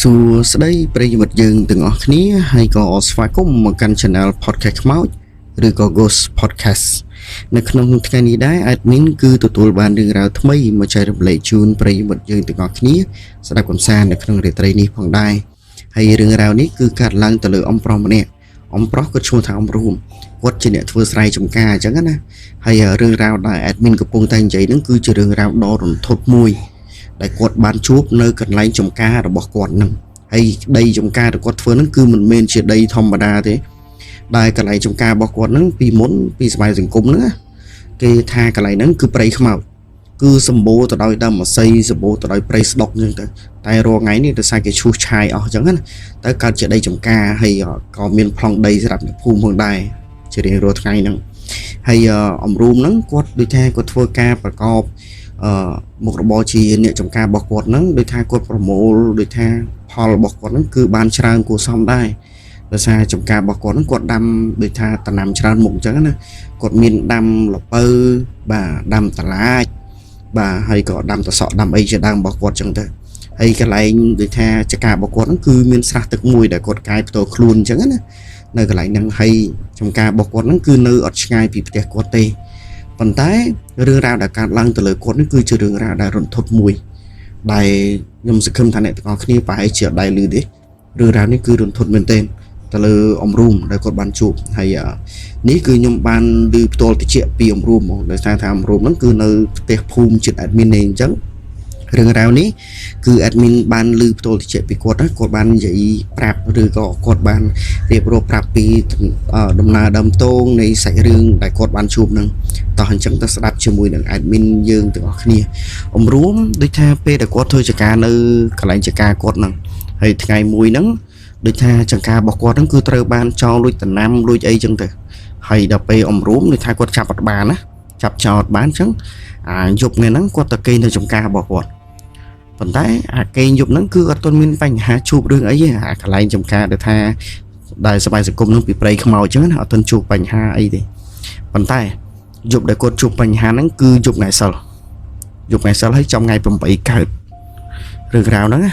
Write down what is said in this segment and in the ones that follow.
សួស្តីប្រិយមិត្តយើងទាំងអស់គ្នាហើយក៏ស្វាគមន៍មកកាន់ Channel Podcast ខ្មោចឬក៏ Ghost Podcast នៅក្នុងថ្ងៃនេះដែរ admin គឺទទួលបានរឿងរ៉ាវថ្មីមកចែករំលែកជូនប្រិយមិត្តយើងទាំងអស់គ្នាស្ដាប់កម្សាន្តនៅក្នុងរាត្រីនេះផងដែរហើយរឿងរ៉ាវនេះគឺកើតឡើងទៅលើអំប្រុសម្នាក់អំប្រុសគាត់ឈ្មោះថាអំរួមគាត់ជាអ្នកធ្វើស្រែចម្ការអញ្ចឹងណាហើយរឿងរ៉ាវដែល admin កំពុងតែនិយាយហ្នឹងគឺជារឿងរ៉ាវដ៏រន្ធត់មួយដែលគាត់បានជួបនៅកន្លែងចម្ការរបស់គាត់ហ្នឹងហើយដីចម្ការរបស់គាត់ធ្វើហ្នឹងគឺមិនមែនជាដីធម្មតាទេដែលកន្លែងចម្ការរបស់គាត់ហ្នឹងពីមុនពីសម័យសង្គមហ្នឹងគេថាកន្លែងហ្នឹងគឺព្រៃខ្មោចគឺសម្បូរទៅដោយដើមអាស័យសម្បូរទៅដោយព្រៃស្ដុកអញ្ចឹងទៅតែរាល់ថ្ងៃនេះដោយសារគេឈូសឆាយអស់អញ្ចឹងណាតែកើតជាដីចម្ការហើយក៏មានប្លង់ដីសម្រាប់អ្នកភូមិផងដែរជារៀងរាល់ថ្ងៃហ្នឹងហើយអំរូមហ្នឹងគាត់ដូចថាគាត់ធ្វើការប្រកបមុខរបរជាអ្នកចំការរបស់គាត់ហ្នឹងដូចថាគាត់ប្រមូលដូចថាផលរបស់គាត់ហ្នឹងគឺបានច្រើនគួរសមដែរដោយសារចំការរបស់គាត់ហ្នឹងគាត់ដាំដូចថាដំណាំច្រើនមុខអញ្ចឹងណាគាត់មានដាំល្ពៅបាទដាំតឡាចបាទហើយក៏ដាំតសក់ដាំអីជាដើមរបស់គាត់អញ្ចឹងទៅហើយកន្លែងដូចថាចការរបស់គាត់ហ្នឹងគឺមានស្រះទឹកមួយដែលគាត់កាយផ្ទាល់ខ្លួនអញ្ចឹងណានៅកន្លែងហ្នឹងហើយចំការរបស់គាត់ហ្នឹងគឺនៅអត់ឆ្ងាយពីផ្ទះគាត់ទេប៉ុន្តែរឿងរ៉ាវដែលកើតឡើងទៅលើគាត់នេះគឺជារឿងរ៉ាវដែលរន្ធត់មួយដែលខ្ញុំសង្ឃឹមថាអ្នកទាំងអស់គ្នាប្រហែលជាអត់ដែរឮទេរឿងរ៉ាវនេះគឺរន្ធត់មែនទែនទៅលើអំរូមដែលគាត់បានជួបហើយនេះគឺខ្ញុំបានឮផ្ទាល់តិចពីអំរូមមកដោយសារថាអំរូមហ្នឹងគឺនៅផ្ទះភូមិជិត admin នេះអញ្ចឹងរឿងរ៉ាវនេះគឺ admin បានឮផ្ទាល់តិចពីគាត់ណាគាត់បាននិយាយប្រាប់ឬក៏គាត់បានរៀបរាប់ប្រាប់ពីដំណើរដើមតងនៃសាច់រឿងដែលគាត់បានជួបនឹងតោះអញ្ចឹងទៅស្ដាប់ជាមួយនឹង admin យើងទាំងអស់គ្នាអំរួមដូចថាពេលដែលគាត់ធ្វើចការនៅកន្លែងចការគាត់ហ្នឹងហើយថ្ងៃមួយហ្នឹងដូចថាចង្ការរបស់គាត់ហ្នឹងគឺត្រូវបានចោលលួចតំណាំលួចអីចឹងទៅហើយដល់ពេលអំរួមដូចថាគាត់ចាប់អត់បានណាចាប់ចោលអត់បានអញ្ចឹងយប់នេះហ្នឹងគាត់ទៅគេងនៅចង្ការរបស់គាត់ប៉ុន្តែគេងយប់ហ្នឹងគឺអត់ទាន់មានបញ្ហាជួបរឿងអីទេកន្លែងចំការដែលថាដែលសម័យសង្គមហ្នឹងពីព្រៃខ្មោចអញ្ចឹងណាអត់ទាន់ជួបបញ្ហាអីទេប៉ុន្តែយប់ដែលគាត់ជួបបញ្ហាហ្នឹងគឺយប់ថ្ងៃសិលហើយចំថ្ងៃ8កើតរឿងរ៉ាវហ្នឹង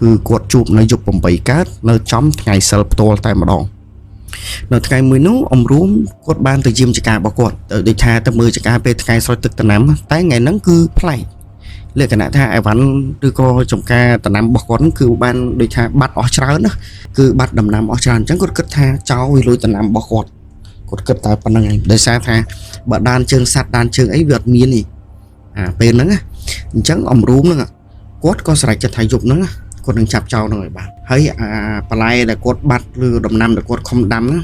គឺគាត់ជួបនៅយប់8កើតនៅចំថ្ងៃសិលផ្ទាល់តែម្ដងនៅថ្ងៃមួយនោះអំរួមគាត់បានទៅយាមចការរបស់គាត់ដូចថាទៅមើលចការពេលថ្ងៃស្រោចទឹកដំណាំតែថ្ងៃហ្នឹងគឺប្លែកលក្ខណៈថាអីវ៉ាន់ឬក៏ចំការដំណាំរបស់គាត់គឺបានដូចថាបាត់អស់ច្រើនណាគឺបាត់ដំណាំអស់ច្រើនអញ្ចឹងគាត់គិតថាចោលវាលួចដំណាំរបស់គាត់គិតតែប៉ុណ្្នឹងឯងដោយសារថាបើដានជើងសัตว์ដានជើងអីវាអត់មានទេពេលហ្នឹងអញ្ចឹងអំរួមហ្នឹងគាត់ក៏ស្រែកចិត្តថាយប់ហ្នឹងគាត់នឹងចាប់ចោលហ្នឹងឲ្យបានហើយបន្លែដែលគាត់បាត់ឬដំណាំដែលគាត់ខំដាំហ្នឹង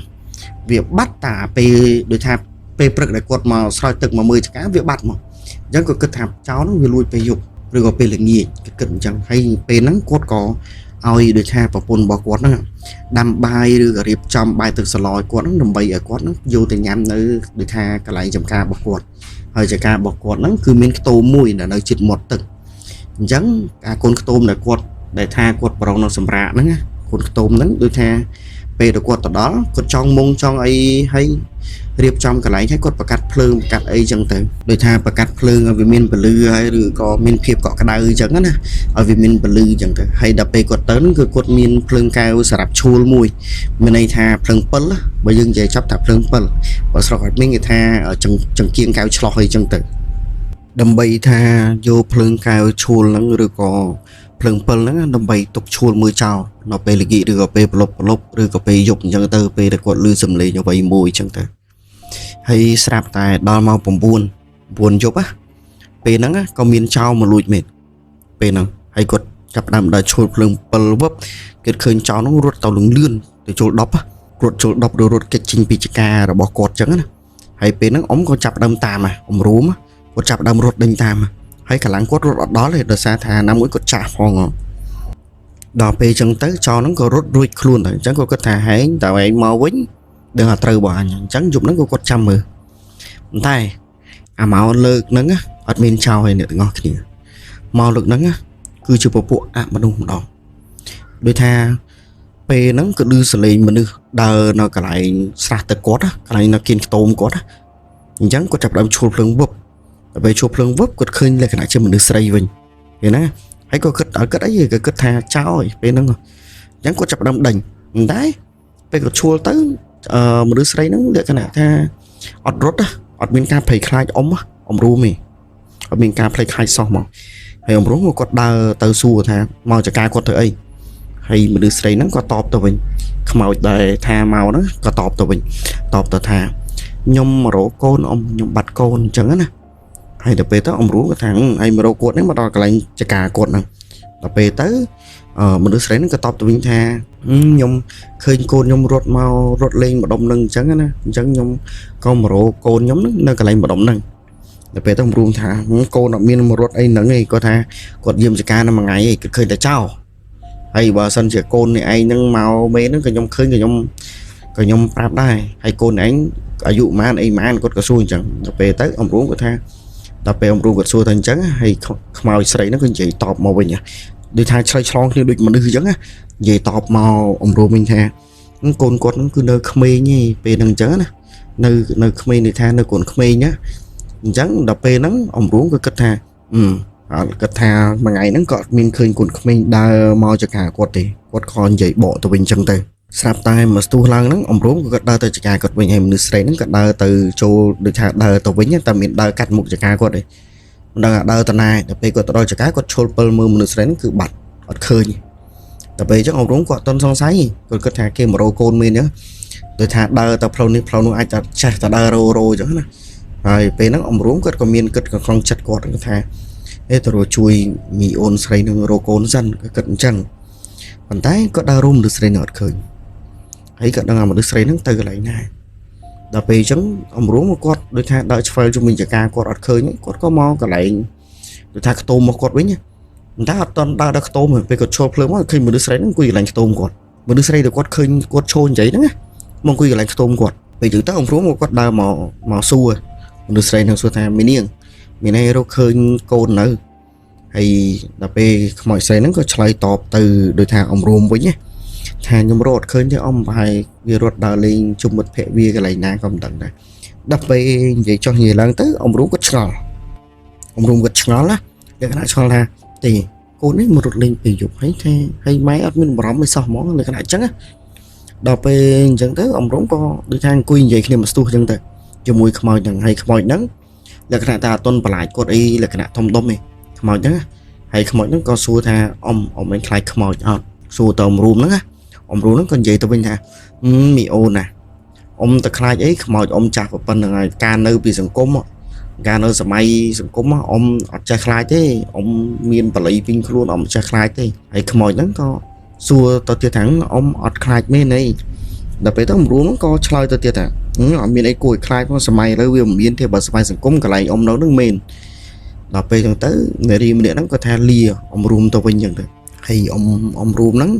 វាបាត់តាពេលដូចថាពេលព្រឹកដែលគាត់មកស្រោចទឹកមកមើលចការវាបាត់មកអញ្ចឹងគាត់គិតថាចោលហ្នឹងវាលួចពេលយប់ឬក៏ពេលល្ងាចគិតអញ្ចឹងហើយពេលហ្នឹងគាត់ក៏ឲ្យដូចថាប្រពន្ធរបស់គាត់ហ្នឹងដាំបាយឬក៏រៀបចំបាយទឹកសឡឲ្យគាត់ហ្នឹងដើម្បីឲ្យគាត់ហ្នឹងយកទៅញ៉ាំនៅដូចថាកន្លែងចំការរបស់គាត់ហើយចំការរបស់គាត់ហ្នឹងគឺមានខ្ទមមួយដែលនៅជិតមាត់ទឹកអញ្ចឹងកូនខ្ទមដែលគាត់ដែលថាគាត់ប្រងនៅសម្រាប់ហ្នឹងកូនខ្ទមហ្នឹងដូចថាពេលដែលគាត់ទៅដល់គាត់ចង់មុងចង់អីហើយរៀបចំកន្លែងឲ្យគាត់ប្រកាត់ភ្លើងប្រកាត់អីចឹងទៅដូចថាប្រកាត់ភ្លើងឲ្យវាមានពលឺហើយឬក៏មានភាពកក់ក្ដៅចឹងណាឲ្យវាមានពលឺចឹងទៅហើយដល់ពេលគាត់ទៅហ្នឹងគឺគាត់មានភ្លើងកែវសម្រាប់ឈួលមួយមានន័យថាភ្លើងពិលបើយើងនិយាយចាប់ថាភ្លើងពិលបើស្រុកអត់មានគេថាចង្គៀងកែវឆ្លោះអីចឹងទៅដើម្បីថាយកភ្លើងកែវឈួលហ្នឹងឬក៏ភ្លើងពិលហ្នឹងដើម្បីទុកឈួលមើលចោលនៅពេលល្ងាចឬក៏ពេលប្រឡប់ឬក៏ពេលយប់អញ្ចឹងទៅពេលដែលគាត់ឮសំឡេងអ្វីមួយអញ្ចឹងទៅហើយស្រាប់តែដល់ម៉ោង9យប់ពេលហ្នឹងក៏មានចោលមកលួចមែនពេលហ្នឹងហើយគាត់ចាប់ដើមដល់ឈួលភ្លើងពិលវឹបគាត់ឃើញចោលហ្នឹងរត់ទៅលឿនទៅចូល10រត់ចូល10ឬរត់គេចចេញពីចការរបស់គាត់អញ្ចឹងណាហើយពេលហ្នឹងអ៊ំក៏ចាប់ដើមតាមអំរួមគាត់ចាប់ដើមរត់ដេញតាមហើយកម្លាំងគាត់រត់អត់ដល់ទេដោយសារថាណាមួយគាត់ចាស់ផងដល់ពេលអញ្ចឹងទៅចោលហ្នឹងក៏រត់រួចខ្លួនទៅអញ្ចឹងគាត់គិតថាហែងតើឯងមកវិញដឹងថាត្រូវបងអញ្ចឹងយប់ហ្នឹងក៏គាត់ចាំមើលប៉ុន្តែមកលើកហ្នឹងអត់មានចោលឲ្យអ្នកទាំងអស់គ្នាមកលើកហ្នឹងគឺជាពពួកអមនុស្សម្ដងដូចថាពេលហ្នឹងក៏ឮសលេងមនុស្សដើរនៅកន្លែងស្រះទឹកគាត់កន្លែងនៅគៀនខ្ទមគាត់អញ្ចឹងគាត់ចាប់ដើមឈួលភ្លើងវឹប Bây chụp lưng vấp quật khơi là cái này cho mình được xây vinh thế nè ហើយក៏គិតអីក៏គិតថាចោលពេលហ្នឹងអញ្ចឹងគាត់ចាប់ផ្ដើមដេញតែពេលគាត់ឈួលទៅមនុស្សស្រីហ្នឹងលក្ខណៈថាអត់រត់អត់មានការភ័យខ្លាចអ៊ំរួមទេអត់មានការភ័យខ្លាចសោះមកហើយអ៊ំរួមគាត់ដើរទៅសួរថាមកចការគាត់ទៅអីហើយមនុស្សស្រីហ្នឹងក៏តបទៅវិញខ្មោចដែលថាមកហ្នឹងក៏តបទៅវិញតបទៅថាខ្ញុំមករកកូនអ៊ំខ្ញុំបាត់កូនអញ្ចឹងណាហើយដល់ពេលទៅអ៊ំរួមគាត់ថាហើយមករកគាត់ហ្នឹងមកដល់កន្លែងចការគាត់ហ្នឹងដល់ពេលទៅមនុស្សស្រីហ្នឹងក៏តបទៅវិញថាខ្ញុំឃើញកូនខ្ញុំរត់លេងម្ដុំហ្នឹងអញ្ចឹងណាអញ្ចឹងខ្ញុំក៏មករកកូនខ្ញុំហ្នឹងនៅកន្លែងម្ដុំហ្នឹងដល់ពេលទៅរួមថាកូនអត់មានមករត់អីហ្នឹងឯងគាត់ថាគាត់យាមចការនៅមួយថ្ងៃឯងគាត់ឃើញតែចោលហើយបើសិនជាកូននេះឯងហ្នឹងមកមេហ្នឹងក៏ខ្ញុំឃើញក៏ខ្ញុំប្រាប់ដែរហើយកូនឯងអាយុប៉ុន្មានអីប៉ុន្មានគាត់ក៏សួរអញ្ចឹងដល់ពេលទៅអ៊ំរួមគាត់ថាដល់ពេលអ៊ំរួមគាត់សួរទៅអញ្ចឹងហើយខ្មោចស្រីហ្នឹងក៏និយាយតបមកវិញដូចថាឆ្លើយឆ្លងគ្នាដូចមនុស្សអញ្ចឹងនិយាយតបមកអ៊ំរួមវិញថាកូនគាត់ហ្នឹងគឺនៅក្មេងឯងពេលហ្នឹងអញ្ចឹងណានៅក្មេងនេះថានៅកូនក្មេងណាអញ្ចឹងដល់ពេលហ្នឹងអ៊ំរួមក៏គិតថាគាត់ថាមួយថ្ងៃហ្នឹងក៏អត់មានឃើញកូនក្មេងដើរមកចការគាត់ទេគាត់ខំនិយាយបកទៅវិញអញ្ចឹងទៅស្រាប់តែមកស្ទុះឡើងហ្នឹងអ៊ំរួមក៏គាត់ដើរទៅចការគាត់វិញហើយមនុស្សស្រីហ្នឹងក៏ដើរទៅចូលដូចថាដើរទៅវិញតែមានដើរកាត់មុខចការគាត់ទេមិនដឹងថាដើរទៅណាដល់ពេលគាត់ទៅដល់ចការគាត់ឈលពិលមើលមនុស្សស្រីហ្នឹងគឺបាត់អត់ឃើញដល់ពេលអញ្ចឹងអ៊ំរួមគាត់អត់ទាន់សង្ស័យគាត់គិតថាគេមករកកូនមានអញ្ចឹងដូចថាដើរទៅផ្លូវនេះផ្លូវនោះអាចតែចេះតែដើររោអញ្ចឹងណាហើយពេលហ្នឹងអ៊ំរួមគាត់ក៏មានគិតក្នុងចិត្តគាត់ថាទៅរកជួយមីអូនស្រីនឹងរកកូនសិនក៏គិតអញ្ចឹងប៉ុន្តែគាត់ដើររួមមនុស្សស្រីនឹងអត់ឃើញហើយគាត់ដឹងថាមនុស្សស្រីនឹងទៅកន្លែងណាដល់ពេលអញ្ចឹងអ៊ំរួមគាត់ដូចថាដើរឆ្វែលជុំវិញចការគាត់អត់ឃើញគាត់ក៏មកកន្លែងដូចថាខ្ទមមកគាត់វិញប៉ុន្តែអត់តន់ដើរដល់ខ្ទមពេលគាត់ឈរភ្លើងមកឃើញមនុស្សស្រីនឹងអង្គុយកន្លែងខ្ទមគាត់មនុស្សស្រីដែលគាត់ឃើញគាត់ឈរនិយាយហ្នឹងមកអង្គុយកន្លែងខ្ទមគាត់ពេលអញ្ចឹងទៅអ៊ំរួមគាត់ដើរមកសួរមនុស្សស្រីនឹងសួរថាមីនាងមានអីរកឃើញកូននៅហើយដល់ពេលខ្មោចស្រីហ្នឹងក៏ឆ្លើយតបទៅដូចថាអ៊ំរួមវិញថាខ្ញុំរត់ឃើញទេអ៊ំប្រហែលវារត់ដើរលេងជុំមិត្តភក្តិវាកន្លែងណាក៏មិនដឹងដែរដល់ពេលនិយាយចុះនិយាយឡើងទៅអ៊ំរួមគាត់ឆ្ងល់អ៊ំរួមគាត់ឆ្ងល់ណាលក្ខណៈឆ្ងល់ថាទេកូននេះមករត់លេងពេលយប់ហើយម៉ែអត់មានបារម្ភអីសោះហ្មងលក្ខណៈអញ្ចឹងដល់ពេលអញ្ចឹងទៅអ៊ំរួមក៏ដូចថាអង្គុយនិយាយគ្នាមកស្ទុះអញ្ចឹងទៅជាមួយខ្មោចហ្នឹងហើយខ្មោចហ្នឹងលក្ខណៈថាអត់តន់បន្លាចគាត់អីលក្ខណៈធំដុំឯងខ្មោចហ្នឹងហើយខ្មោចហ្នឹងក៏សួរថាអ៊ំមិនខ្លាចខ្មោចអត់សួរទៅអ៊ំរួមហ្នឹងអ៊ំរួមហ្នឹងក៏និយាយទៅវិញថាមីអូនណាអ៊ំទៅខ្លាចអីខ្មោចអ៊ំចាស់ប៉ុណ្្នឹងហើយការនៅពីសង្គមការនៅសម័យសង្គមអ៊ំអត់ចេះខ្លាចទេអ៊ំមានបល័យពេញខ្លួនអ៊ំចេះខ្លាចទេហើយខ្មោចហ្នឹងក៏សួរទៅទៀតថាអ៊ំអត់ខ្លាចមែនទេដល់ពេលទៅអ៊ំរួមហ្នឹងក៏ឆ្លើយទៅទៀតថាអត់មានអីគួរឲ្យខ្លាចផងសម័យឥឡូវវាមិនមានទេបើសម័យសង្គមកន្លែងអ៊ំនៅហ្នឹងមែនដល់ពេលអញ្ចឹងទៅនារីម្នាក់ហ្នឹងក៏ថាលាអ៊ំរួមទៅវិញអញ្ចឹងទៅហើយអ៊ំរួមហ្នឹង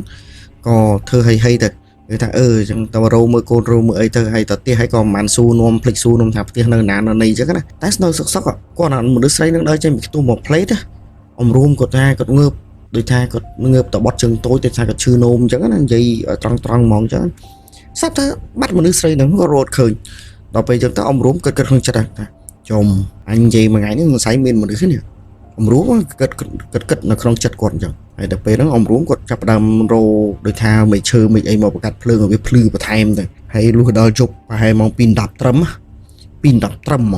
ក៏ធ្វើហីទៅគេថាអញ្ចឹងទៅរោមើលកូនរោមើលអីទៅហើយទៅផ្ទះហើយក៏មិនបានស៊ូនាំភ្លេចស៊ូនាំថាផ្ទះនៅណានៅនេះអញ្ចឹងណាតែនៅសុកគាត់មនុស្សស្រីនឹងដើរចេញពីខ្ទស់មកផ្លេតអ៊ំរួមគាត់ថាគាត់ងើបដូចថាគាត់ងើបទៅបត់ជើងតូចតែថាគាត់ឈឺនោមអញ្ចឹងណានិយាយត្រង់ហ្មងអញ្ចឹងស្រាប់តែបាត់មនុស្សស្រីហ្នឹងក៏រត់ឃើញដល់ពេលអញ្ចឹងទៅអ៊ំរួមគិតក្នុងចិត្តថាចំអញនិយាយមួយថ្ងៃនេះសង្ស័យមានមនុស្សនេះអ៊ំរួមគិតនៅក្នុងចិត្តគាត់អញ្ចឹងហើយដល់ពេលហ្នឹងអ៊ំរួមគាត់ចាប់ផ្ដើមរោដូចថាមិនឈើមិនអីមកបកាត់ភ្លើងឲ្យវាភ្លឺបន្ថែមទៅហើយលុះដល់ជប់ប្រហែលម៉ោង 2:10 ត្រឹមម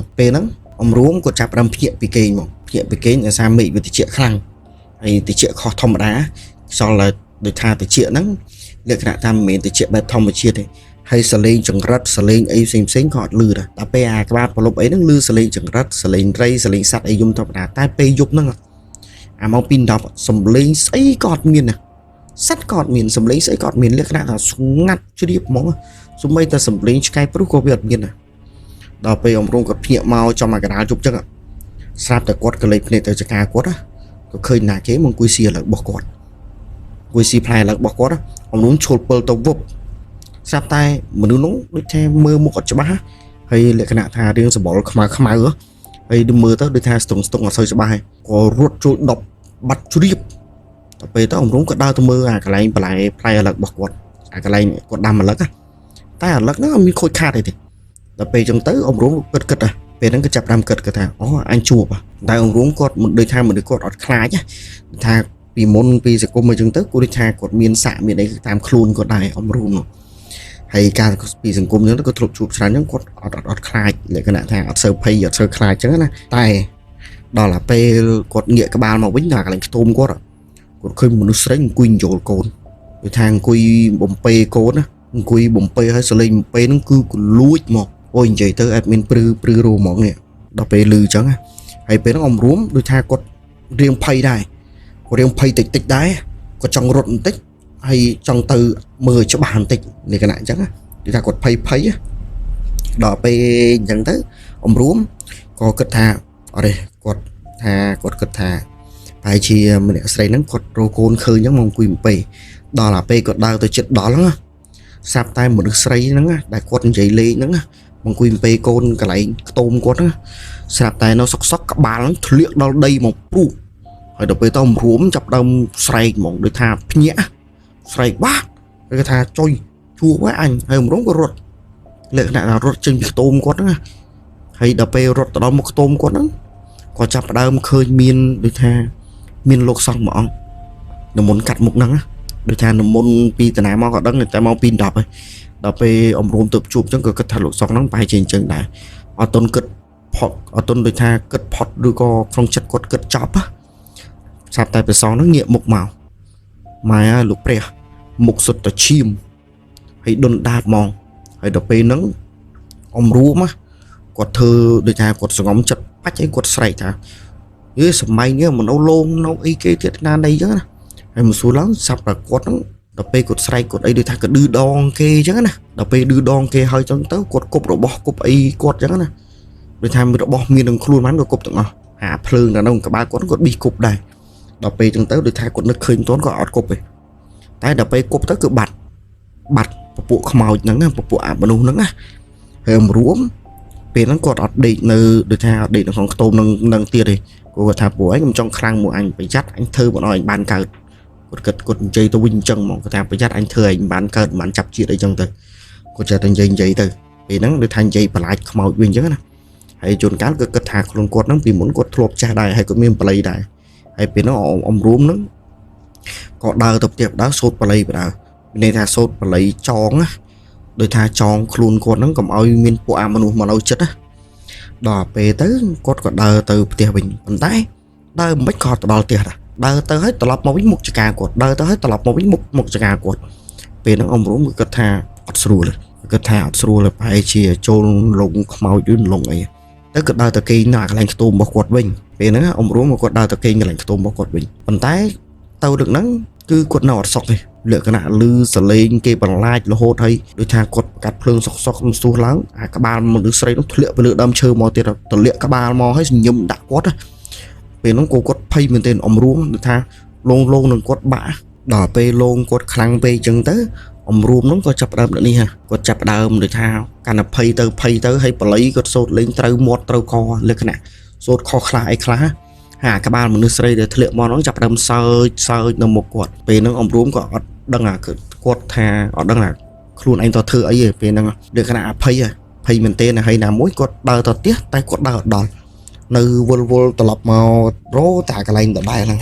កពេលហ្នឹងអ៊ំរួមគាត់ចាប់ផ្ដើមភ្ញាក់ពីគេងមកភ្ញាក់ពីគេងដោយសារមេឃវាត្រជាក់ខ្លាំងហើយត្រជាក់ខុសធម្មតាខ្យល់ដូចថាត្រជាក់ហ្នឹងលក្ខណៈថាមិនមែនត្រជាក់បែបធម្មជាតិទេហើយសលេងចង្រិតសលេងអីផ្សេងក៏អត់លឺដែរដល់ពេលអាក្បាលប្រលប់អីហ្នឹងលឺសលេងចង្រិតសលេងត្រីសលេងសត្វអីយំធម្មតាតែពេលយប់ហ្នឹងអាម៉ោង 2:10 សំលេងស្អីក៏អត់មានដែរសត្វក៏អត់មានសំលេងស្អីក៏អត់មានលក្ខណៈថាស្ងាត់ជ្រាបហ្មងសូម្បីតែសំលេងឆ្កែព្រុសក៏វាអត់មានដែរដល់ពេលអ៊ំរងគាត់ភ្ញាក់មកចំអាកណ្ដាលជប់ចឹងស្រាប់តែគាត់ក៏លេចភ្នែកទៅចការគាត់ក៏ឃើញណាគេមកអង្គុយស៊ីឥឡូវរបស់គាត់អង្គុយស៊ីផ្លែឥឡូវរបស់គាត់អ៊ំរងឈុលពិលទៅវឹបស្រាប់តែមនុស្សនោះដូចថាមើលមុខអត់ច្បាស់ហើយលក្ខណៈថារៀងសម្បល់ខ្មៅហើយមើលទៅដូចថាស្ទង់អត់សូវច្បាស់ហើយក៏រត់ចូល10បាត់ជ្រាបដល់ពេលទៅអ៊ំរងក៏ដើរទៅមើលអាកន្លែងបន្លែផ្លែឥឡូវរបស់គាត់អាកន្លែងគាត់ដាំឥឡូវតែឥឡូវហ្នឹងអត់មានខូចខាតអីទេដល់ពេលអញ្ចឹងទៅអ៊ំរងគិតពេលហ្នឹងក៏ចាប់ដើមគិតថាអូអញជួបតែអ៊ំរងគាត់ដូចថាមនុស្សគាត់អត់ខ្លាចថា ពីមុនពីសង្គមអញ្ចឹងទៅគួរថាគាត់មានសាក់មានអីតាមខ្លួនគាត់ដែរអំរួមនោះហើយការពីសង្គមអញ្ចឹងគាត់ធ្លាប់ជួបច្រើនអញ្ចឹងគាត់អត់ខ្លាចលក្ខណៈថាអត់សូវភ័យអត់សូវខ្លាចអញ្ចឹងណាតែដល់តែពេលគាត់ងាកក្បាលមកវិញដល់កន្លែងខ្ទមគាត់ឃើញមនុស្សស្រីអង្គុយចូលកូនដូចថាអង្គុយបំពេកូនណាអង្គុយបំពេឲ្យសលេងបំពេហ្នឹងគឺក៏លួចមកអូយនិយាយទៅអត់មានព្រឺរោហ្មងនេះដល់ពេលលឺអញ្ចឹងហើយពេលហ្នឹងអំរួមដូចថាគាត់រៀងភ័យដែរគាត់រៀងភ័យតិចដែរគាត់ចង់រត់បន្តិចហើយចង់ទៅមើលច្បាស់បន្តិចលក្ខណៈអញ្ចឹងគឺថាគាត់ភ័យដល់ពេលអញ្ចឹងទៅអំរួមក៏គិតថាអរេគាត់គិតថាប្រហែលជាម្នាក់ស្រីហ្នឹងគាត់រកកូនឃើញអញ្ចឹងមកអង្គុយបំពេដល់តែពេលគាត់ដើរទៅចិត្តដល់ហ្នឹងសាប់តែមនុស្សស្រីហ្នឹងដែលគាត់និយាយលេងហ្នឹងអង្គុយបំពេកូនកន្លែងខ្ទមគាត់ហ្នឹងស្រាប់តែនៅសុកក្បាលហ្នឹងធ្លាក់ដល់ដីមកព្រុសហើយដល់ពេលទៅអំរួមចាប់ដើមស្រែកហ្មងដូចថាភ្ញាក់ស្រែកបាក់គេថាចុយជួបអញហើយអំរួមក៏រត់លក្ខណៈថារត់ចេញពីខ្ទមគាត់ហ្នឹងហើយដល់ពេលរត់ទៅដល់មុខខ្ទមគាត់ហ្នឹងគាត់ចាប់ដើមឃើញមានដូចថាមានលោកសង្ឃមួយអង្គនិមន្តកាត់មុខហ្នឹងដូចថានិមន្តពីតាណាមកក៏ដឹងតែមកពី10ហើយដល់ពេលអំរួមទៅជួបអញ្ចឹងក៏គិតថាលោកសង្ឃហ្នឹងប្រហែលជាអញ្ចឹងដែរអត់ទាន់គិតផុតអត់ទាន់ដូចថាគិតផុតឬក៏ក្នុងចិត្តគាត់គិតចប់ស្រាប់តែព្រះសង្ឃហ្នឹងងាកមុខមកម៉ែលោកព្រះមុខសុទ្ធតែឈាមហើយដុនដាបហ្មងហើយដល់ពេលហ្នឹងអំរួមគាត់ធ្វើដូចថាគាត់សងំចិត្តបាច់ឲ្យគាត់ស្រែកថាសម័យនេះមនុស្សលោងនៅអីគេទៀតណានៃអញ្ចឹងណាហើយមកសួរឡើងសាប់តែគាត់ហ្នឹងដល់ពេលគាត់ស្រែកគាត់អីដូចថាក៏ឌឺដងគេអញ្ចឹងណាដល់ពេលឌឺដងគេហើយអញ្ចឹងទៅគាត់គប់របស់គប់អីគាត់អញ្ចឹងណាដូចថាមានរបស់មាននឹងខ្លួនហ្នឹងក៏គប់ទាំងអស់អាភ្លើងនៅក្នុងក្បាលគាត់ប៊ីគប់ដែរដល់ពេលអញ្ចឹងទៅដូចថាគាត់នឹកឃើញតន់ក៏អត់គប់ទេតែដល់ពេលគប់ទៅគឺបាត់ពពួកខ្មោចហ្នឹងពពួកអាមនុស្សហ្នឹងណាហើយអំរួមពេលហ្នឹងគាត់អត់ដេកនៅដូចថាអត់ដេកនៅក្នុងខ្ទមនឹងទៀតទេគាត់ថាពួកឯងខ្ញុំចង់ខ្លាំងមួយអញប្រយ័ត្នអញធ្វើមិនឲ្យអញបានកើតគាត់និយាយទៅវិញអញ្ចឹងហ្មងគាត់ថាប្រយ័ត្នអញធ្វើឲ្យអញបានកើតមិនចាប់ជាតិអីចឹងទៅគាត់ចេះតែនិយាយទៅពេលហ្នឹងដូចថានិយាយបន្លាចខ្មោចវិញអញ្ចឹងណាហើយជួនកាលគឺគិតថាខ្លួនគាត់ហ្នឹងពីមុនគាត់ធ្លាប់ចាស់ដែរហើយគាត់មានបល័យដែរហើយពេលហ្នឹងអំរួមហ្នឹងក៏ដើរទៅផ្ទះដើរសូត្របល័យដើរមានន័យថាសូត្របល័យចងណាដោយថាចងខ្លួនគាត់ហ្នឹងកុំឲ្យមានពួកអាមនុស្សមកនៅចិត្តណាដល់ពេលទៅគាត់ក៏ដើរទៅផ្ទះវិញប៉ុន្តែដើរមិនក៏ទៅដល់ផ្ទះដែរដើរទៅហើយត្រឡប់មកវិញមុខចកាគាត់ដើរទៅហើយត្រឡប់មកវិញមុខចកាគាត់ពេលហ្នឹងអំរួមគាត់ថាអត់ស្រួលប្រហែលជាចូលលងខ្មោចឬលងអីទៅគាត់ដើរទៅគេងនៅកន្លែងខ្ទមរបស់គាត់វិញពេលហ្នឹងអំរួមគាត់ដើរទៅគេងកន្លែងខ្ទមរបស់គាត់វិញប៉ុន្តែទៅដឹកហ្នឹងគឺគាត់នៅអត់សុខទេលក្ខណៈលឺសលេងគេបន្លាចរហូតហើយដូចថាគាត់កាត់ភ្លើងសុកស្ទុះឡើងអាក្បាលមនុស្សស្រីនោះធ្លាក់ទៅលើដើមឈើមកទៀតទលាក់ក្បាលមកហើយសញ្ញឹមដាក់គាត់ពេលហ្នឹងគាត់ភ័យមែនទែនអំរួមដូចថាលងនឹងគាត់បាក់ដល់ពេលលងគាត់ខ្លាំងពេកអញ្ចឹងទៅអំរួមហ្នឹងក៏ចាប់ដើមនេះគាត់ចាប់ដើមដូចថាកាន់តែភ័យទៅហើយបល័យគាត់សូត្រលេងត្រូវមាត់ត្រូវកលក្ខណៈសូត្រខុសខ្លះអីខ្លះអាក្បាលមនុស្សស្រីដែលធ្លាក់មកហ្នឹងចាប់ដើមសើចនៅមុខគាត់ពេលហ្នឹងអំរួមក៏អត់ដឹងគាត់ថាអត់ដឹងខ្លួនឯងទៅធ្វើអីទេពេលហ្នឹងលក្ខណៈអភ័យមែនទែនហើយណាមួយគាត់ដើរទៅផ្ទះតែគាត់ដើរអត់ដល់នៅវល់ត្រឡប់មករោតែកន្លែងដដែលហ្នឹង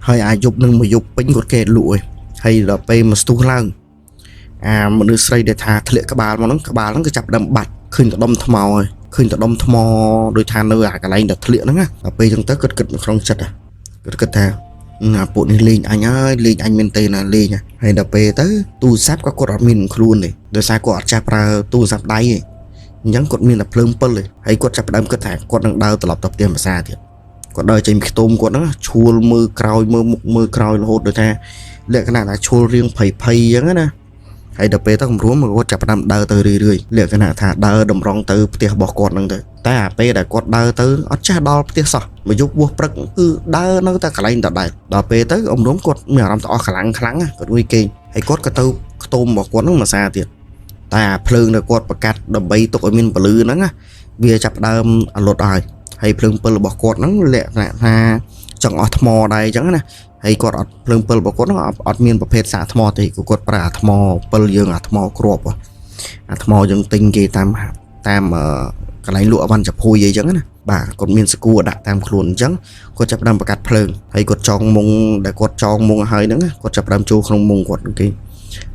ហើយអាយប់នឹងមួយយប់ពេញគាត់កេតលក់ហើយដល់ពេលមកស្ទុះឡើងអាមនុស្សស្រីដែលថាធ្លាក់ក្បាលមកហ្នឹងក៏ចាប់ដើមបាត់ឃើញតែដុំថ្មហើយឃើញតែដុំថ្មដូចថានៅអាកន្លែងដែលធ្លាក់ហ្នឹងដល់ពេលអញ្ចឹងទៅគាត់គិតនៅក្នុងចិត្តគាត់គិតថាអាពួកនេះលេងអញហើយលេងអញមែនទេណាលេងហើយដល់ពេលទៅទូរស័ព្ទក៏គាត់អត់មានខ្លួនទេដោយសារគាត់អត់ចាស់ប្រើទូរស័ព្ទដៃទេអញ្ចឹងគាត់មានតែភ្លើង7ទេហើយគាត់ចាប់ផ្ដើមគិតថាគាត់នឹងដើរត្រឡប់ទៅផ្ទះភាសាទៀតគាត់ដើរចេញពីខ្ទមគាត់ហ្នឹងឈួលមើលក្រោយមើលមុខមើលក្រោយរហូតដូចថាលក្ខណៈថាឈួលរៀងភ័យអញ្ចឹងណាហើយដល់ពេលទៅគំរួមគាត់ចាប់ផ្ដើមដើរទៅរឿយលក្ខណៈថាដើរតម្រង់ទៅផ្ទះរបស់គាត់ហ្នឹងទៅតែអាពេលដែលគាត់ដើរទៅអត់ចេះដល់ផ្ទះសោះមកយប់ពោះព្រឹកគឺដើរនៅតែកន្លែងដដែលដល់ពេលទៅអ៊ំរំគាត់មានអារម្មណ៍ទៅអស់ខ្លាំងគាត់ងុយគេងហើយគាត់ក៏ទៅខ្ទមរបស់គាត់ហ្នឹងមួយសាទៀតតែអាភ្លើងដែលគាត់ប្រកាត់ដើម្បីទុកឲ្យមានពលឺហ្នឹងវាចាប់ផ្ដើមអលត់ហើយភ្លើង7របស់គាត់ហ្នឹងលក្ខណៈថាចង់អស់ថ្មដែរអញ្ចឹងណាហើយគាត់អត់ភ្លើង7របស់គាត់ហ្នឹងអត់មានប្រភេទសាកថ្មទេគាត់ប្រើអាថ្ម7យើងអាថ្មគ្រាប់អាថ្មយើងទិញគេតាម កន្លែងលក់អវ៉ាន់ចាប់ហួយអីចឹងណាបាទគាត់មានសគួរដាក់តាមខ្លួនអញ្ចឹងគាត់ចាប់ផ្ដើមបង្កាត់ភ្លើងហើយគាត់ចងមុងដែលគាត់ចងមុងហើយហ្នឹងគាត់ចាប់ផ្ដើមចូលក្នុងមុងគាត់គេ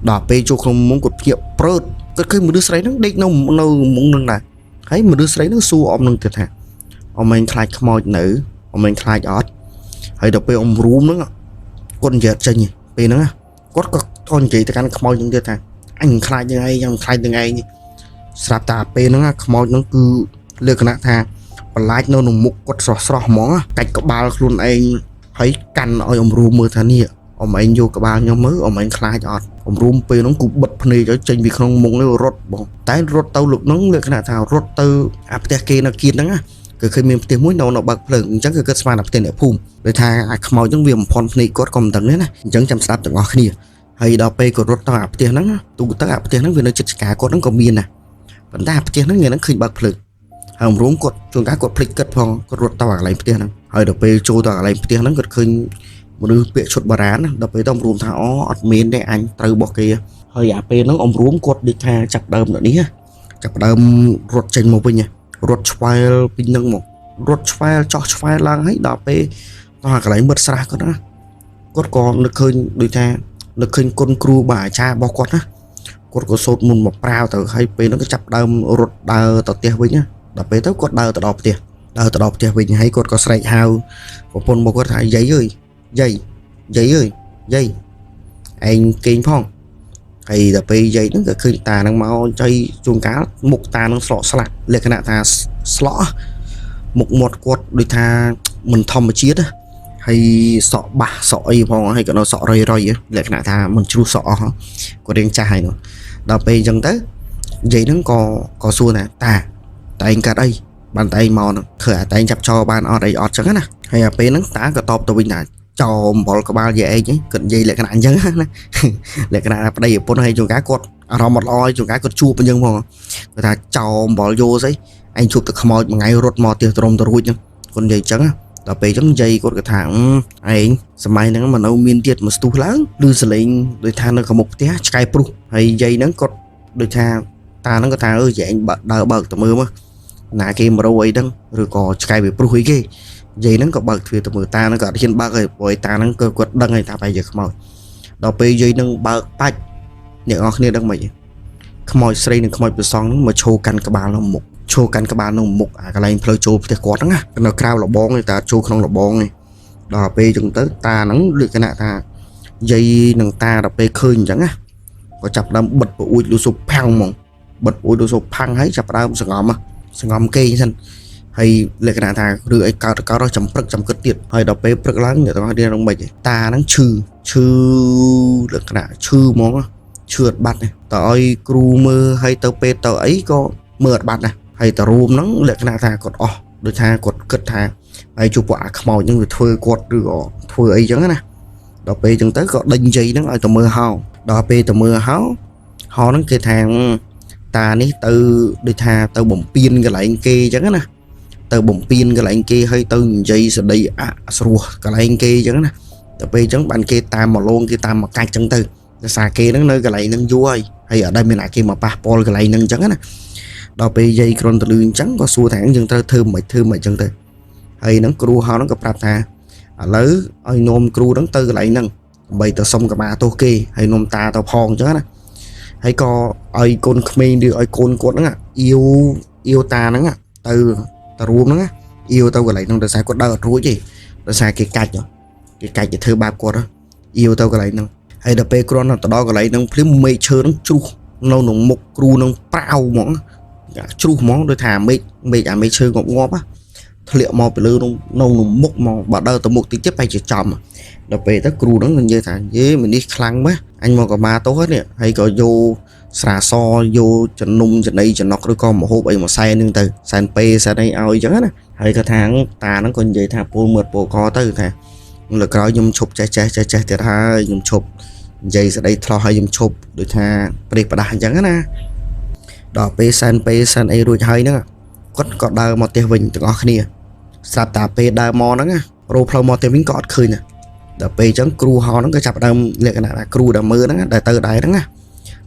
ដល់ពេលចូលក្នុងមុងគាត់ភ្ញាក់ព្រើតគាត់ឃើញមនុស្សស្រីហ្នឹងដេកនៅមុងហ្នឹងដែរហើយមនុស្សស្រីហ្នឹងសួរអ៊ំនឹងទៀតថាអ៊ំមិនខ្លាចខ្មោចនៅអ៊ំមិនខ្លាចអត់ហើយដល់ពេលអ៊ំរូមហ្នឹងគាត់និយាយចេញពេលហ្នឹងគាត់ក៏និយាយទៅកាន់ខ្មោចហ្នឹងទៀតថាអញខ្លាចនឹងឯងខ្ញុំខ្លាចនឹងឯងស្រាប់តែពេលហ្នឹងខ្មោចហ្នឹងគឺលក្ខណៈថាបន្លាចនៅក្នុងមុខគាត់ស្រស់ហ្មងកាច់ក្បាលខ្លួនឯងហើយកាន់ឲ្យអ៊ំរូមមើលថានេះអ៊ំឯងយកក្បាលខ្ញុំមើលអ៊ំឯងខ្លាចអត់អ៊ំរូមពេលហ្នឹងគូបិទភ្នែកឲ្យចេញពីក្នុងមុងនេះរត់បងតែរត់ទៅលោកហ្នឹងលក្ខណៈថារត់ទៅអាផ្ទះគេនៅគៀនហ្នឹងគឺឃើញមានផ្ទះមួយនៅបើកភ្លើងអញ្ចឹងគឺគាត់ស្មានតែផ្ទះអ្នកភូមិដូចថាអាខ្មោចហ្នឹងវាបំផន់ភ្នែកគាត់ក៏មិនដឹងទេណាអញ្ចឹងចាំស្ដាប់ទាំងអស់គ្នាហើយដល់ពេលគាត់រត់ទៅអាផ្ទះហ្នឹងទូទៅអាផ្ទះហ្នឹងវានៅជិតឆ្កាគាត់ហ្នឹងក៏មានដែរប៉ុន្តែអាផ្ទះហ្នឹងថ្ងៃហ្នឹងឃើញបើកភ្លើងហើយអ៊ំរូមគាត់ជួនកាលគាត់ភ្លេចគិតផងគាត់រត់ទៅអាកន្លែងផ្ទះហ្នឹងហើយដល់ពេលចូលទៅអាកន្លែងផ្ទះហ្នឹងគាត់ឃើញមនុស្សពាក់ឈុតបារាណណាដល់ពេលទៅអ៊ំរូមថាអូអត់មានទេអញត្រូវរបស់គេហើយអាពេលហ្នឹងអ៊ំរូមគាត់ដូចថាចាប់ដើមនេះចាប់ដើមរត់ចេញមកវិញរត់ឆ្វែលពីហ្នឹងមករត់ឆ្វែលចោះឆ្វែលឡើងហើយដល់ពេលទៅអាកន្លែងមើលស្រះគាត់ណាគាត់ក៏នឹកឃើញដូចថានឹកឃើញគុណគ្រូបាទអាចារ្យរបស់គាត់ណាគាត់ក៏សូត្រមុនមកប្រាវទៅហើយពេលហ្នឹងក៏ចាប់ដើមរត់ដើរទៅផ្ទះវិញណាដល់ពេលទៅគាត់ដើរទៅដល់ផ្ទះវិញហើយគាត់ក៏ស្រែកហៅប្រពន្ធរបស់គាត់ថាយាយអើយយាយអើយយាយឯងគេងផងហើយដល់ពេលយាយហ្នឹងក៏ឃើញតាហ្នឹងមកចៃជួនកាលមុខតាហ្នឹងស្រកស្លាក់លក្ខណៈថាស្លក់មុខមាត់គាត់ដូចថាមិនធម្មជាតិហើយសក់បាសសក់អីផងហើយក៏នៅសក់រុយលក្ខណៈថាមិនជ្រុះសក់អស់គាត់រៀងចាស់ហើយនោះដល់ពេលអញ្ចឹងទៅនិយាយហ្នឹងក៏សួរថាតាតែឯងកាត់អីបានតែឯងមកហ្នឹងឃើញតែឯងចាប់ចោលបានអត់អីអត់អញ្ចឹងណាហើយអាពេលហ្នឹងតាក៏តបទៅវិញថាចោលអំបលក្បាលយាយឯងគាត់និយាយលក្ខណៈអញ្ចឹងណាលក្ខណៈប្តីប្រពន្ធហើយជួនកាលគាត់អារម្មណ៍អត់ល្អជួនកាលគាត់ជួបអញ្ចឹងផងគាត់ថាចោលអំបលយោស្អីឯងជួបទៅខ្មោចមួយថ្ងៃរត់មកទៀតត្រមទៅរួចហ្នឹងគាត់និយាយអញ្ចឹងដល់ពេលអញ្ចឹងយាយគាត់ក៏ថាឯងសម័យហ្នឹងមកនៅមានទៀតមកស្ទុះឡើងឬសលេងដូចថានៅខាងមុខផ្ទះឆ្កែព្រុសហើយយាយហ្នឹងគាត់ដូចថាតាហ្នឹងគាត់ថាយាយឯងដើរបើកទៅមើលមកណាគេមករោអីហ្នឹងឬក៏ឆ្កែវាព្រុសអីគេយាយហ្នឹងក៏បើកទ្វារទៅមើលតាហ្នឹងក៏អត់ហ៊ានបើកហើយព្រោះតាហ្នឹងគាត់ដឹងហើយថាបែរជាខ្មោចដល់ពេលយាយហ្នឹងបើកបាច់អ្នកនរគ្នាដឹងមិនខ្មោចស្រីនិងខ្មោចប្រសងហ្នឹងមកឈោកាន់ក្បាលនៅមុខអាកន្លែងផ្លូវចូលផ្ទះគាត់ហ្នឹងនៅក្រៅលបងទេតាចូលក្នុងលបងទេដល់ពេលអញ្ចឹងទៅតាហ្នឹងលក្ខណៈថាយាយនិងតាដល់ពេលឃើញអញ្ចឹងណាក៏ចាប់ដើមបិទប្អួយលូស៊ូផាំងហ្មងបិទប្អួយលូស៊ូផាំងហើយចាប់ដើមសង្ងំគេអញ្ចឹងហើយលក្ខណៈថាឬអីកើតចាំព្រឹកចាំគិតទៀតហើយដល់ពេលព្រឹកឡើងអ្នកទាំងអស់គ្នានឹងមិនតាហ្នឹងឈឺលក្ខណៈឈឺហ្មងឈឺអត់បាត់ទេតើឲ្យគ្រូមើលហើយទៅពេទ្យទៅអីក៏មើលអត់បាត់ដែរហើយតារួមហ្នឹងលក្ខណៈថាគាត់អស់ដូចថាគាត់គិតថាហើយជួបពួកអាខ្មោចហ្នឹងវាធ្វើគាត់ឬក៏ធ្វើអីចឹងណាដល់ពេលចឹងទៅក៏ដេញយាយហ្នឹងឲ្យទៅមើលហោដល់ពេលទៅមើលហោហ្នឹងគេថាតានេះទៅដូចថាទៅបំពេញកន្លែងគេចឹងណាទៅបំពេញកន្លែងគេហើយទៅនិយាយស្ដីអស្រោះកន្លែងគេចឹងណាដល់ពេលចឹងបានគេតាមមកលងគេតាមមកកាច់ចឹងទៅដោយសារគេហ្នឹងនៅកន្លែងហ្នឹងយូរហើយអត់ដែលមានអាគេមកប៉ះពាល់កន្លែងហ្នឹងចឹងណាដល់ពេលយាយគ្រាន់តែលឺអញ្ចឹងក៏សួរថាយើងត្រូវធ្វើមិនអញ្ចឹងទៅហើយហ្នឹងគ្រូហៅហ្នឹងក៏ប្រាប់ថាឥឡូវឲ្យនោមគ្រូហ្នឹងទៅកន្លែងហ្នឹងដើម្បីទៅសុំកម្មាទោសគេហើយនោមតាទៅផងអញ្ចឹងណាហើយក៏ឲ្យកូនក្មេងឬឲ្យកូនគាត់ហ្នឹងអ៊ីវតាហ្នឹងទៅរួមហ្នឹងអ៊ីវទៅកន្លែងហ្នឹងដោយសារគាត់ដើរអត់រួចទេដោយសារគេកាច់ទៅធ្វើបាបគាត់អ៊ីវទៅកន្លែងហ្នឹងហើយដល់ពេលគ្រាន់តែទៅដល់កន្លែងហ្នឹងភ្លាមមេឃឈើហ្នឹងជ្រុះនៅក្នុងមុខគ្រូហ្នឹងប្រាវហ្មងជ្រុះហ្មងដូចថាមេឃឈើងាប់ធ្លាក់មកពីលើក្នុងមុខមកបើដើរទៅមុខតិចទៀតបែរជាចំដល់ពេលទៅគ្រូហ្នឹងនិយាយថាយេមីនេះខ្លាំងម៉េះអញមកកម្មាទោសនេះហើយក៏យកស្រាសយកចំណុំចំណីចំណុកឬក៏មហូបអីមកសែនហ្នឹងទៅសែនពេសែនអីឲ្យអញ្ចឹងណាហើយក៏ថាតាហ្នឹងក៏និយាយថាពូលមើលពូកទៅថាលើក្រោយខ្ញុំឈប់ចេះទៀតហើយខ្ញុំឈប់និយាយស្ដីថ្លោះហើយខ្ញុំឈប់ដូចថាប្រេះប្រដាស់អញ្ចឹងណាដល់ពេលសែនអីរួចហើយហ្នឹងគាត់ក៏ដើរមកផ្ទះវិញទាំងអស់គ្នាស្រាប់តែពេលដើរមកហ្នឹងរោផ្លូវមកផ្ទះវិញក៏អត់ឃើញដែរដល់ពេលអញ្ចឹងគ្រូហៅហ្នឹងក៏ចាប់ដើមលក្ខណៈថាគ្រូដែលមើលហ្នឹងដែលទៅដែរហ្នឹង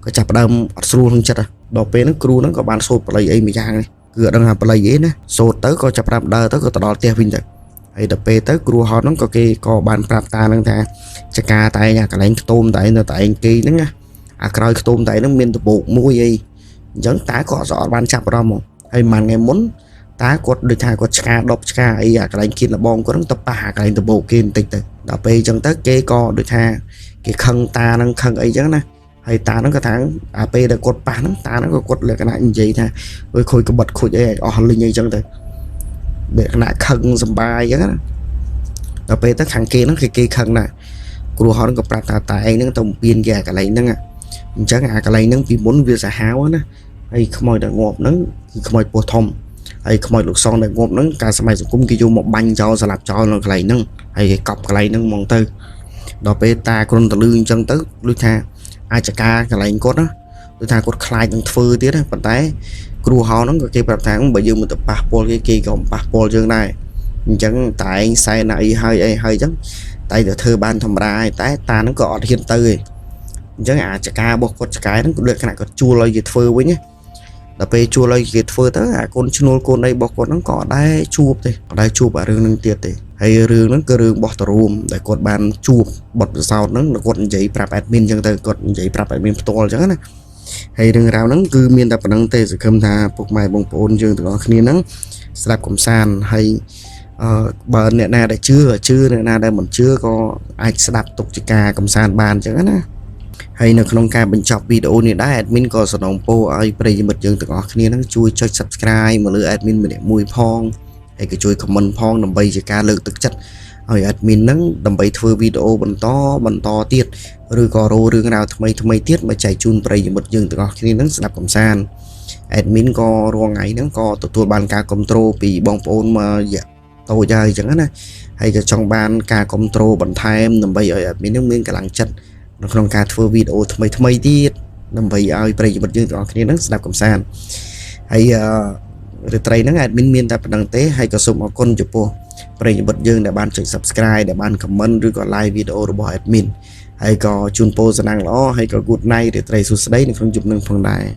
ក៏ចាប់ដើមអត់ស្រួលក្នុងចិត្តដល់ពេលហ្នឹងគ្រូហ្នឹងក៏បានសូត្របល័យអីមួយយ៉ាង cứ đang học lại vậy nè số tới có chập rạp đờ tới có tọt đọt tia vinh tới hay tập pe tới cua họ nó có cái có bàn prap ta năng thà chả ca tại nhà cái lạnh tôm tại nó tại kỳ nó nha coi tôm tại nó miên tập bộ mua gì giống tá có rõ ban chập ra một hay mà ngày muốn tá quật được thà quật chả đọc chả ấy cái lạnh kia là bom có nó tập bà cái lạnh tập bộ kia tịch tới tập pe chẳng tới cái co được thà cái khăn ta năng khăn ấy chứ nè hay ta nó có tháng AP là quật bà nó ta nó có quật là cái này như vậy nè với khôi cái bật khôi ấy linh như chân tới để lại khăn dầm bài chứ tập pe tất hàng kia nó cái khăn nè cua họ nó gặp ra tại nó tổng biên gà cái lấy nó chắc cái lấy nó vì muốn việc xả háo á hay không mọi được ngộp nó không mọi bột thông hay không mọi lục son để ngộp nó cả sớm mai cũng kêu một bánh cho sẽ làm cho nó cái lấy nó hay cái cọc cái lấy nó mong tư đó pe ta con tự lương chân tới lương tha ai chả ca cái lấy cốt đó lương tha cốt khai những phơi tiếc đấy phần tay cua họ nó cái bạc tháng bởi dương mình tập passport cái kia còn passport chương này chẳng tại sai này hơi chắc tại được thơ ban thầm ra tại ta nó có hiện tư chẳng chả ca bọc con cái nó cũng được cái này có chua lời dịch phơi với nhé là về chua lời dịch phơi tới con chua con đây bọc con nó có đây chụp thì đây chụp ở rừng nâng tiệt thì hay rừng nó cơ rừng bọc tàu để con bàn chụp bật sau nó là con giấy prap admin chẳng tới con giấy prap admin to chẳng này hay rừng rào nó cứ miền tập năng tê sự cầm tha buộc mày bông bồn dương từ đó khi nó sạp cầm sàn hay bờ nè na để chưa nè na đây mình chưa có ai sạp tục chỉ ca cầm sàn bàn chẳng á hay là không ca bình chọn video này đã admin có sản phẩm po ai bây giờ mình dương từ đó khi nó chui cho subscribe mà lựa admin mình để mùi phong hay cái chui comment phong nằm bây giờ ca lượng thực chất hỏi admin nắng đầm bày thưa video bẩn to tiết rồi có rô rương nào thay tiết mà chạy chun bây giờ một dương từ đó khi nó sạp cầm sàn admin có ruộng ngày nó có tụi bàn ca control vì bong phone mà dạ tôi chơi chẳng hạn hay cho trong ban ca control bằng time nằm bây ở admin nó nguyên cả làng chân nó không ca thưa video thay tiết nằm bây giờ bây giờ một dương từ đó khi nó sạp cầm sàn hay rồi tây nó admin miền tập đăng tế hay có số con chụp po bây giờ bật dương để ban chỉnh subscribe để ban comment rồi có like video của admin hay có chun po năng đó hay có good night để tây xuống đấy không chụp nâng phần này